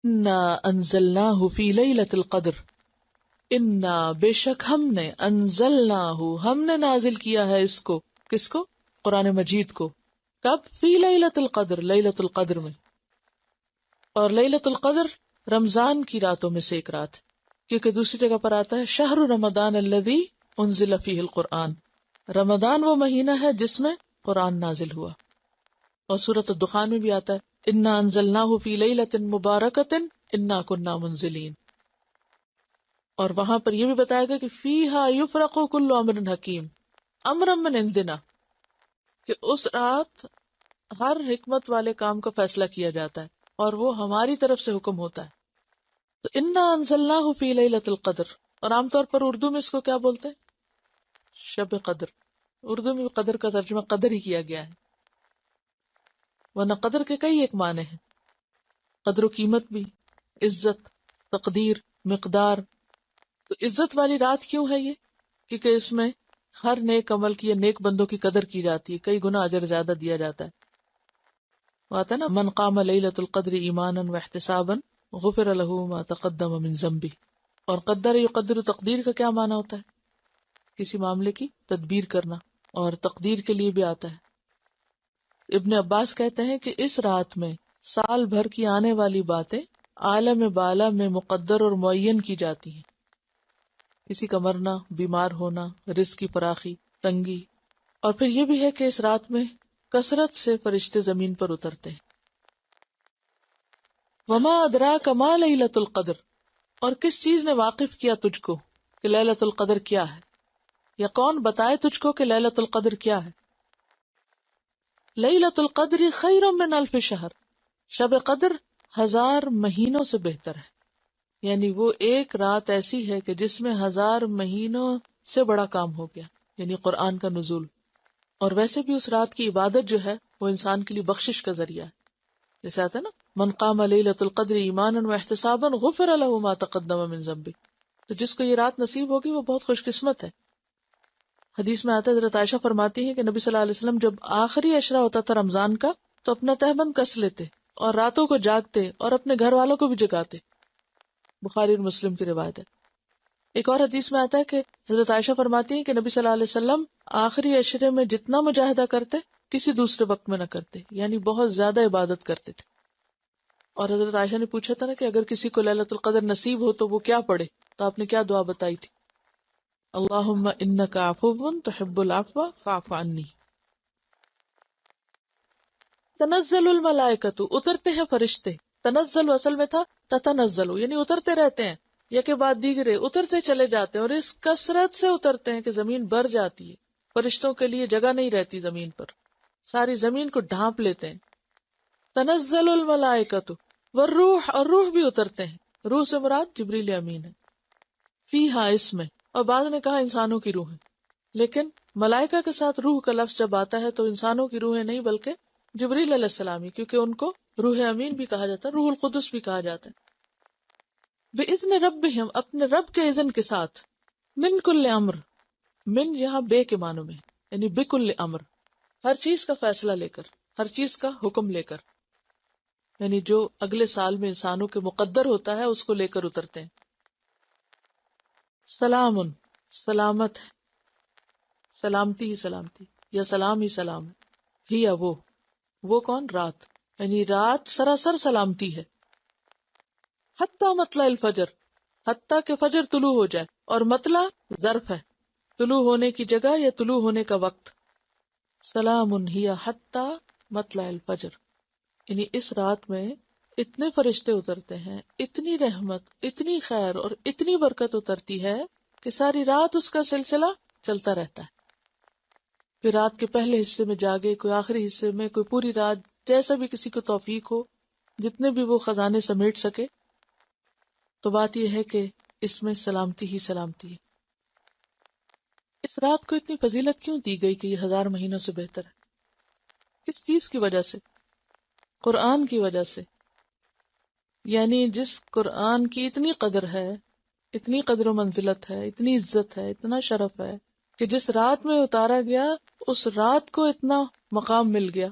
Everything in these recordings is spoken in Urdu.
انا انزلناہ فی لیلۃ القدر، انا بے شک ہم نے، انزلناہ ہم نے نازل کیا ہے اس کو، کس کو؟ قرآن مجید کو۔ کب؟ فی لیلۃ القدر، لیلۃ القدر میں۔ اور لیلۃ القدر رمضان کی راتوں میں سے ایک رات، کیونکہ دوسری جگہ پر آتا ہے شہر رمضان الذی انزل فیہ القرآن، رمضان وہ مہینہ ہے جس میں قرآن نازل ہوا۔ اور سورۃ الدخان میں بھی آتا ہے انا انزلناہ فی لیلۃ مبارکۃ انا کنا منزلین۔ اور وہاں پر یہ بھی بتایا گیا کہ فیہا یفرق کل امر حکیم امرا من عندنا، کہ اس رات ہر حکمت والے کام کا فیصلہ کیا جاتا ہے اور وہ ہماری طرف سے حکم ہوتا ہے۔ تو انا انزلناہ فی لیلۃ القدر، اور عام طور پر اردو میں اس کو کیا بولتے ہیں؟ شب قدر۔ اردو میں قدر کا ترجمہ قدر ہی کیا گیا ہے، ورنہ قدر کے کئی ایک معنی ہیں، قدر و قیمت بھی، عزت، تقدیر، مقدار۔ تو عزت والی رات کیوں ہے یہ؟ کیونکہ اس میں ہر نیک عمل کی یا نیک بندوں کی قدر کی جاتی ہے، کئی گنا اجر زیادہ دیا جاتا ہے۔ وہ آتا ہے نا من قام لیلۃ القدر ایمانا واحتسابا غفر له ما تقدم من ذنبہ۔ اور قدر یقدر، تقدیر کا کیا معنی ہوتا ہے؟ کسی معاملے کی تدبیر کرنا، اور تقدیر کے لیے بھی آتا ہے۔ ابن عباس کہتے ہیں کہ اس رات میں سال بھر کی آنے والی باتیں عالم بالا میں مقدر اور معین کی جاتی ہیں، کسی کا مرنا، بیمار ہونا، رزق کی فراخی، تنگی۔ اور پھر یہ بھی ہے کہ اس رات میں کثرت سے فرشتے زمین پر اترتے ہیں۔ وما ادراک ما لیلۃ القدر، اور کس چیز نے واقف کیا تجھ کو کہ لیلۃ القدر کیا ہے، یا کون بتائے تجھ کو کہ لیلۃ القدر کیا ہے؟ لیلۃ القدر خیر من الف شہر، شب قدر 1000 مہینوں سے بہتر ہے۔ یعنی وہ ایک رات ایسی ہے کہ جس میں 1000 مہینوں سے بڑا کام ہو گیا، یعنی قرآن کا نزول۔ اور ویسے بھی اس رات کی عبادت جو ہے وہ انسان کے لیے بخشش کا ذریعہ ہے، جیسے آتا ہے نا من قام لیلۃ القدر ایمانا واحتسابا غفر له ما تقدم من ذنبہ۔ تو جس کو یہ رات نصیب ہوگی وہ بہت خوش قسمت ہے۔ حدیث میں آتا ہے حضرت عائشہ فرماتی ہیں کہ نبی صلی اللہ علیہ وسلم جب آخری عشرہ ہوتا تھا رمضان کا تو اپنا تہبند کس لیتے اور راتوں کو جاگتے اور اپنے گھر والوں کو بھی جگاتے۔ بخاری اور مسلم کی روایت ہے۔ ایک اور حدیث میں آتا ہے کہ حضرت عائشہ فرماتی ہیں کہ نبی صلی اللہ علیہ وسلم آخری عشرے میں جتنا مجاہدہ کرتے کسی دوسرے وقت میں نہ کرتے، یعنی بہت زیادہ عبادت کرتے تھے۔ اور حضرت عائشہ نے پوچھا تھا نا کہ اگر کسی کو لیلۃ القدر نصیب ہو تو وہ کیا پڑھے، تو آپ نے کیا دعا بتائی تھی؟ اللہم انک عفو تحب العفو فاعف عنی۔ تنزل الملائکۃ، اترتے ہیں فرشتے۔ تنزل اصل میں تھا تتنزل، یعنی اترتے رہتے ہیں، یا کے بعد دیگرے اترتے چلے جاتے ہیں، اور اس کثرت سے اترتے ہیں کہ زمین بھر جاتی ہے، فرشتوں کے لیے جگہ نہیں رہتی زمین پر، ساری زمین کو ڈھانپ لیتے ہیں۔ تنزل الملائکۃ والروح، اور روح بھی اترتے ہیں، روح سے مراد جبریل امین ہے، فیہا، اس میں۔ اور بعض نے کہا انسانوں کی روح ہے، لیکن ملائکہ کے ساتھ روح کا لفظ جب آتا ہے تو انسانوں کی روحیں نہیں بلکہ جبریل علیہ السلام ہی، کیونکہ ان کو روح امین بھی کہا جاتا ہے، روح القدس بھی کہا جاتا ہے۔ بِإِذْنِ رَبِّهِمْ، اپنے رب کے اذن کے ساتھ، من کل امر، من یہاں بے کے معنوں میں، یعنی بکل امر، ہر چیز کا فیصلہ لے کر، ہر چیز کا حکم لے کر، یعنی جو اگلے سال میں انسانوں کے مقدر ہوتا ہے اس کو لے کر اترتے ہیں۔ سلام، سلامت ہے، سلامتی ہی سلامتی، یا سلام ہی سلام ہے، ہی وہ کون؟ رات، یعنی رات سراسر سلامتی ہے۔ حتی مطلع الفجر، حتی کہ فجر طلوع ہو جائے، اور مطلع ظرف ہے، طلوع ہونے کی جگہ یا طلوع ہونے کا وقت۔ سلام ہی حتی مطلع الفجر، یعنی اس رات میں اتنے فرشتے اترتے ہیں، اتنی رحمت، اتنی خیر اور اتنی برکت اترتی ہے کہ ساری رات اس کا سلسلہ چلتا رہتا ہے۔ کوئی رات کے پہلے حصے میں جاگے، کوئی آخری حصے میں، کوئی پوری رات، جیسا بھی کسی کو توفیق ہو، جتنے بھی وہ خزانے سمیٹ سکے۔ تو بات یہ ہے کہ اس میں سلامتی ہی سلامتی ہے۔ اس رات کو اتنی فضیلت کیوں دی گئی کہ یہ 1000 مہینوں سے بہتر ہے؟ کس چیز کی وجہ سے؟ قرآن کی وجہ سے۔ یعنی جس قرآن کی اتنی قدر ہے، اتنی قدر و منزلت ہے، اتنی عزت ہے، اتنا شرف ہے کہ جس رات میں اتارا گیا اس رات کو اتنا مقام مل گیا۔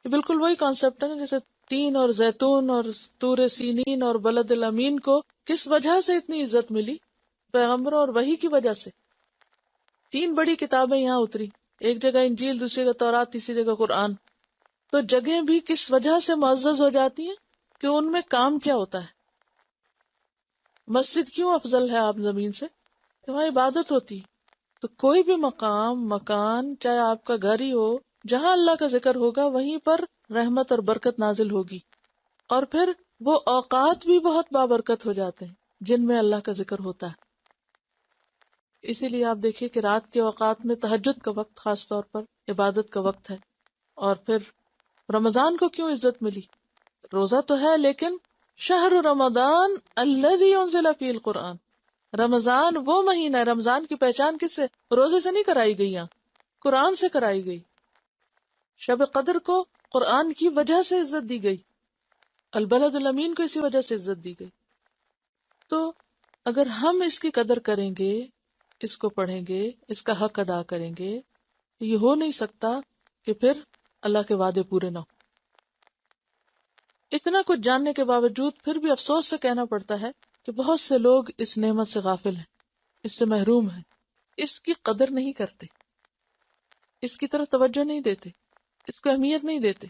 یہ بالکل وہی کانسیپٹ ہے نا جیسے تین اور زیتون اور طور سینین اور بلد الامین کو کس وجہ سے اتنی عزت ملی؟ پیغمبروں اور وحی کی وجہ سے. تین بڑی کتابیں یہاں اتری، ایک جگہ انجیل، دوسری جگہ تورات، تیسری جگہ قرآن. تو جگہیں بھی کس وجہ سے معزز ہو جاتی ہیں؟ کہ ان میں کام کیا ہوتا ہے. مسجد کیوں افضل ہے آپ زمین سے؟ کہ وہاں عبادت ہوتی ہے. تو کوئی بھی مقام، مکان، چاہے آپ کا گھر ہی ہو، جہاں اللہ کا ذکر ہوگا وہیں پر رحمت اور برکت نازل ہوگی. اور پھر وہ اوقات بھی بہت بابرکت ہو جاتے ہیں جن میں اللہ کا ذکر ہوتا ہے. اسی لیے آپ دیکھیے کہ رات کے اوقات میں تہجد کا وقت خاص طور پر عبادت کا وقت ہے. اور پھر رمضان کو کیوں عزت ملی؟ روزہ تو ہے لیکن شہر رمضان الذی انزل فیہ القرآن، رمضان وہ مہینہ ہے. رمضان کی پہچان کس سے؟ روزے سے نہیں کرائی گئی، یہاں قرآن سے کرائی گئی. شب قدر کو قرآن کی وجہ سے عزت دی گئی، البلد الامین کو اسی وجہ سے عزت دی گئی. تو اگر ہم اس کی قدر کریں گے، اس کو پڑھیں گے، اس کا حق ادا کریں گے، یہ ہو نہیں سکتا کہ پھر اللہ کے وعدے پورے نہ ہوں. اتنا کچھ جاننے کے باوجود پھر بھی افسوس سے کہنا پڑتا ہے کہ بہت سے لوگ اس نعمت سے غافل ہیں، اس سے محروم ہیں، اس کی قدر نہیں کرتے، اس کی طرف توجہ نہیں دیتے، اس کو اہمیت نہیں دیتے.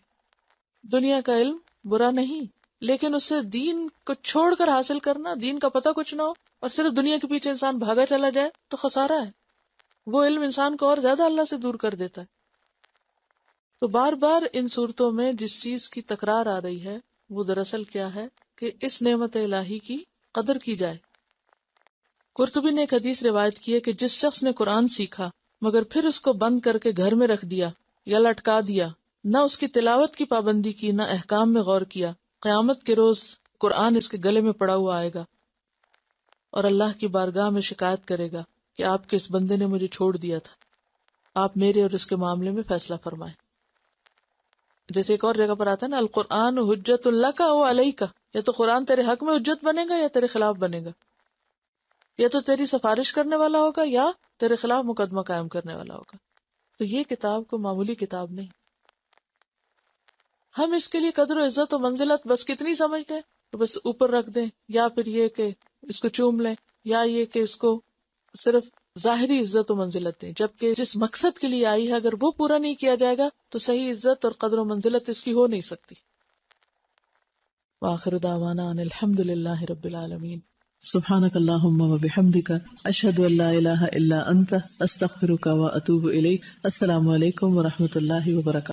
دنیا کا علم برا نہیں، لیکن اس سے دین کو چھوڑ کر حاصل کرنا، دین کا پتہ کچھ نہ ہو اور صرف دنیا کے پیچھے انسان بھاگا چلا جائے تو خسارہ ہے. وہ علم انسان کو اور زیادہ اللہ سے دور کر دیتا ہے. تو بار بار ان صورتوں میں جس چیز کی تکرار آ رہی ہے وہ دراصل کیا ہے کہ اس نعمت الہی کی قدر کی جائے. قرطبی نے ایک حدیث روایت کی ہے کہ جس شخص نے قرآن سیکھا مگر پھر اس کو بند کر کے گھر میں رکھ دیا یا لٹکا دیا، نہ اس کی تلاوت کی پابندی کی، نہ احکام میں غور کیا، قیامت کے روز قرآن اس کے گلے میں پڑا ہوا آئے گا اور اللہ کی بارگاہ میں شکایت کرے گا کہ آپ کے اس بندے نے مجھے چھوڑ دیا تھا، آپ میرے اور اس کے معاملے میں فیصلہ فرمائیں. جیسے ایک اور جگہ پر آتا ہے نا، القرآن حجت لک و علیک، یا تو قرآن تیرے حق میں حجت بنے گا یا تیرے خلاف بنے گا، یا تو تیری سفارش کرنے والا ہوگا یا تیرے خلاف مقدمہ قائم کرنے والا ہوگا. تو یہ کتاب کو معمولی کتاب نہیں. ہم اس کے لیے قدر و عزت و منزلت بس کتنی سمجھتے ہیں تو بس اوپر رکھ دیں، یا پھر یہ کہ اس کو چوم لیں، یا یہ کہ اس کو صرف ظاہری عزت و منزلت دیں، جبکہ جس مقصد کے لیے آئی ہے اگر وہ پورا نہیں کیا جائے گا تو صحیح عزت اور قدر و منزلت اس کی ہو نہیں سکتی. وآخر دعوانا ان الحمد للہ رب العالمین. سبحانک اللہم و بحمدک، اشہد ان لا الہ الا انت، استغفرک و اتوب الیک. السلام علیکم و رحمۃ اللہ وبرکاتہ.